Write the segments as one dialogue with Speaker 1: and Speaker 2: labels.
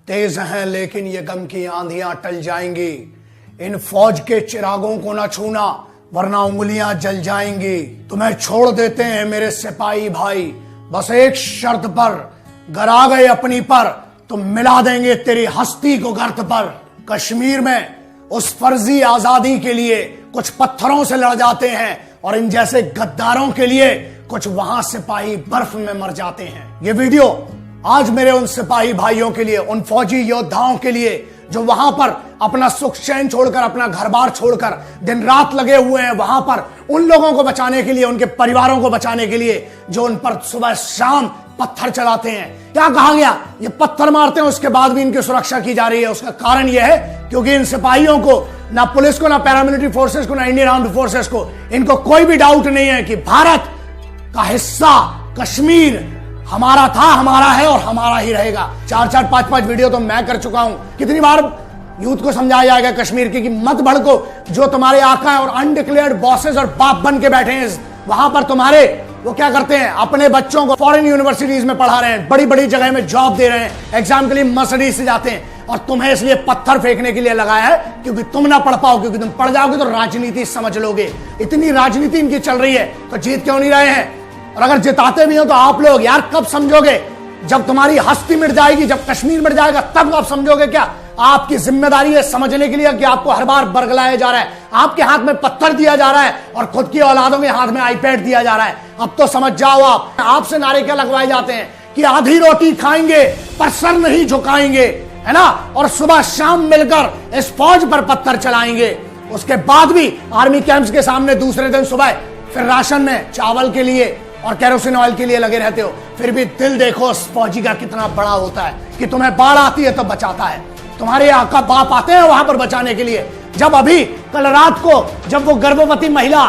Speaker 1: तेज हैं लेकिन ये गम की आंधियां टल जाएंगी। इन फौज के चिरागों को न छूना वरना उंगलियां जल जाएंगी। तुम्हें छोड़ देते हैं मेरे सिपाही भाई, बस एक शर्त पर, घर आ गए अपनी पर तो मिला देंगे तेरी हस्ती को गर्त पर। कश्मीर में उस फर्जी आजादी के लिए कुछ पत्थरों से लड़ जाते हैं और इन जैसे गद्दारों के लिए कुछ वहां सिपाही बर्फ में मर जाते हैं। ये वीडियो आज मेरे उन सिपाही भाइयों के लिए, उन फौजी योद्धाओं के लिए जो वहां पर अपना सुख चैन छोड़कर, अपना घर बार छोड़कर दिन रात लगे हुए हैं वहां पर, उन लोगों को बचाने के लिए, उनके परिवारों को बचाने के लिए जो उन पर सुबह शाम पत्थर चलाते हैं। क्या कहा गया, ये पत्थर मारते हैं उसके बाद भी इनकी सुरक्षा की जा रही है। उसका कारण यह है क्योंकि इन सिपाहियों को, ना पुलिस को, ना पैरामिलिट्री फोर्सेस को, ना इंडियन आर्म्ड फोर्सेस को, इनको कोई भी डाउट नहीं है कि भारत का हिस्सा कश्मीर हमारा था, हमारा है और हमारा ही रहेगा। 4-4, 5-5 वीडियो तो मैं कर चुका हूं। कितनी बार यूथ को समझाया जाएगा कश्मीर की कि मत भड़को, जो तुम्हारे आका है और अनडिक्लेयर्ड बॉसेस और बाप बन के बैठे हैं वहां पर तुम्हारे, वो क्या करते हैं, अपने बच्चों को फॉरेन यूनिवर्सिटीज में पढ़ा रहे हैं, बड़ी बड़ी जगह में जॉब दे रहे हैं, एग्जाम के लिए मर्सिडीज से जाते हैं और तुम्हें इसलिए पत्थर फेंकने के लिए लगाया है क्योंकि तुम ना पढ़ पाओ, क्योंकि तुम पढ़ जाओगे तो राजनीति समझ लोगे। इतनी राजनीति इनकी चल रही है तो जीत क्यों नहीं रहे हैं? और अगर जिताते भी हो तो आप लोग यार कब समझोगे? जब तुम्हारी हस्ती मिट जाएगी, जब कश्मीर मिट जाएगा तब आप समझोगे। क्या आपकी जिम्मेदारी है समझने के लिए कि आपको हर बार बरगलाया जा रहा है, आपके हाथ में पत्थर दिया जा रहा है और खुद की औलादों के हाथ में आईपैड दिया जा रहा है? अब तो समझ जाओ। आपसे नारे क्या लगवाए जाते हैं कि आधी रोटी खाएंगे पर सर नहीं झुकाएंगे, है ना, और सुबह शाम मिलकर इस फौज पर पत्थर चलाएंगे। उसके बाद भी आर्मी कैंप्स के सामने दूसरे दिन सुबह फिर राशन में चावल के लिए और केरोसिन ऑयल के लिए लगे रहते हो। फिर भी दिल देखो उस फौजी का कितना बड़ा होता है कि तुम्हें बाढ़ आती है तो बचाता है, तुम्हारे आका बाप आते हैं वहां पर बचाने के लिए। जब अभी कल रात को जब वो गर्भवती महिला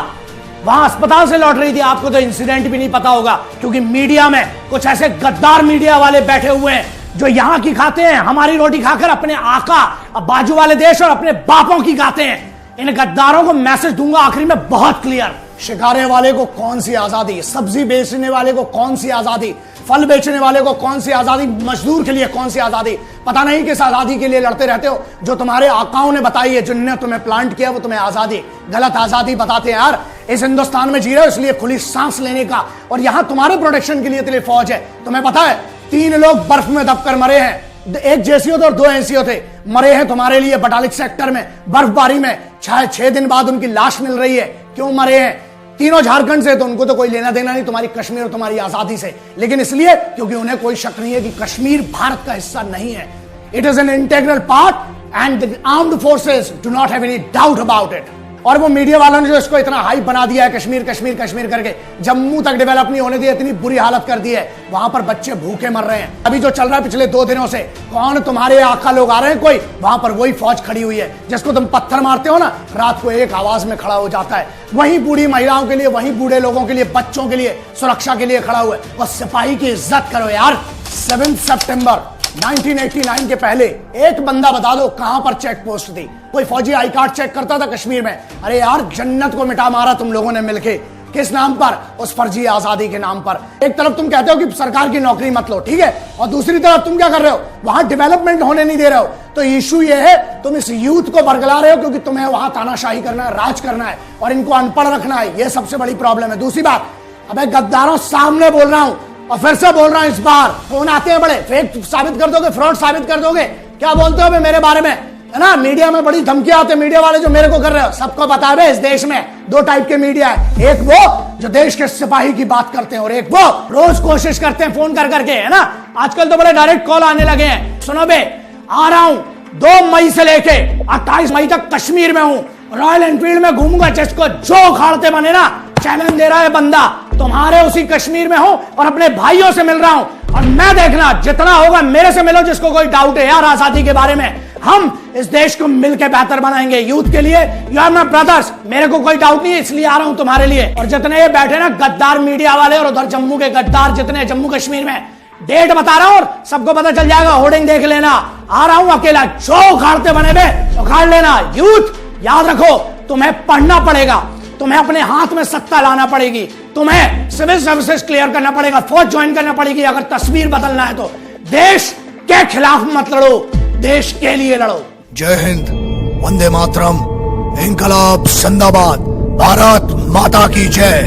Speaker 1: वहां अस्पताल से लौट रही थी, आपको तो इंसिडेंट भी नहीं पता होगा क्योंकि मीडिया में कुछ ऐसे गद्दार मीडिया वाले बैठे हुए हैं जो यहां की खाते हैं, हमारी रोटी खाकर अपने आका, बाजू वाले देश और अपने बापों की खाते हैं। इन गद्दारों को मैसेज दूंगा आखिरी में बहुत क्लियर। शिकारे वाले को कौन सी आजादी, सब्जी बेचने वाले को कौन सी आजादी, फल बेचने वाले को कौन सी आजादी, मजदूर के लिए कौन सी आजादी? पता नहीं किस आजादी के लिए लड़ते रहते हो जो तुम्हारे आकाओं ने बताई है, जिनने तुम्हें प्लांट किया वो तुम्हें आजादी, गलत आजादी बताते हैं। यार इस हिंदुस्तान में जी रहे हो इसलिए खुली सांस लेने का, और यहां तुम्हारे प्रोटेक्शन के लिए तेरी फौज है। तुम्हें पता है 3 लोग बर्फ में दबकर मरे हैं, एक जेसीओ थे और 2 एनसीओ थे, मरे हैं तुम्हारे लिए बटालिक सेक्टर में बर्फबारी में। 6 दिन बाद उनकी लाश मिल रही है। क्यों मरे हैं? तीनों झारखंड से, तो उनको तो कोई लेना देना नहीं तुम्हारी कश्मीर और तुम्हारी आजादी से, लेकिन इसलिए क्योंकि उन्हें कोई शक नहीं है कि कश्मीर भारत का हिस्सा नहीं है। It is an integral part and the armed forces do not have any doubt about it. और वो मीडिया वालों ने जो इसको इतना हाइप बना दिया है कश्मीर कश्मीर कश्मीर करके, जम्मू तक डेवलप नहीं होने दिया, इतनी बुरी हालत कर दी है, वहां पर बच्चे भूखे मर रहे हैं। अभी जो चल रहा है पिछले 2 दिनों से, कौन तुम्हारे आका लोग आ रहे हैं, कोई वहां पर वही फौज खड़ी हुई है जिसको तुम पत्थर मारते हो ना, रात को एक आवाज में खड़ा हो जाता है, वही बूढ़ी महिलाओं के लिए, वही बूढ़े लोगों के लिए, बच्चों के लिए, सुरक्षा के लिए खड़ा हुआ है। और सिपाही की इज्जत करो यार। 7 सितंबर 1989 के पहले एक बंदा बता दो कहां पर चेक पोस्ट थी? कोई फौजी आई कार्ड चेक करता था कश्मीर में? अरे यार जन्नत को मिटा मारा तुम लोगों ने मिलके। किस नाम पर? उस फर्जी आजादी के नाम पर। एक तरफ तुम कहते हो कि सरकार की नौकरी मत लो, ठीक है, और दूसरी तरफ तुम क्या कर रहे हो, वहां डेवलपमेंट होने नहीं दे रहे हो। तो इशू ये है तुम इस यूथ को बरगला रहे हो क्योंकि तुम्हें वहां तानाशाही करना है, राज करना है और इनको अनपढ़ रखना है। यह सबसे बड़ी प्रॉब्लम है। दूसरी बात, अबे गद्दारों सामने बोल रहा हूं और फिर से बोल रहा हूं, इस बार फोन आते हैं बड़े, फेक साबित कर दोगे, फ्रॉड साबित कर दोगे, क्या बोलते हो मेरे बारे में, है ना? मीडिया में बड़ी धमकियां आते हैं, मीडिया वाले जो मेरे को कर रहे हो। सबको बता है इस देश में 2 टाइप के मीडिया है, एक वो जो देश के सिपाही की बात करते हैं और एक वो रोज कोशिश करते हैं फोन कर करके, है ना? आजकल तो बड़े डायरेक्ट कॉल आने लगे हैं। सुनो बे, आ रहा हूं 2 मई से लेके 28 मई तक कश्मीर में हूं, रॉयल एनफील्ड में घूमूंगा, जिसको जो उखाड़ते बने ना, चैलेंज दे रहा है बंदा, तुम्हारे उसी कश्मीर में हूं और अपने भाइयों से मिल रहा हूं। और मैं देखना जितना होगा मेरे से मिलो जिसको कोई डाउट है यार आजादी के बारे में। हम इस देश को मिलकर बेहतर बनाएंगे यूथ के लिए। यू आर माय ब्रदर्स, मेरे को कोई डाउट नहीं है, इसलिए आ रहा हूं तुम्हारे लिए। और जितने ये बैठे ना गद्दार मीडिया वाले और उधर जम्मू के गद्दार जितने जम्मू कश्मीर में, डेट बता रहा हूं और सबको पता चल जाएगा, होर्डिंग देख लेना। आ रहा हूं अकेला, जो उखाड़ते बने बे उखाड़ लेना। यूथ याद रखो, तुम्हें पढ़ना पड़ेगा, तुम्हें अपने हाथ में सत्ता लाना पड़ेगी, तुम्हें सिविल सर्विसेज क्लियर करना पड़ेगा, फौज ज्वाइन करना पड़ेगी अगर तस्वीर बदलना है तो। देश के खिलाफ मत लड़ो, देश के लिए लड़ो। जय हिंद, वंदे मातरम, इंकलाब जिंदाबाद, भारत माता की जय।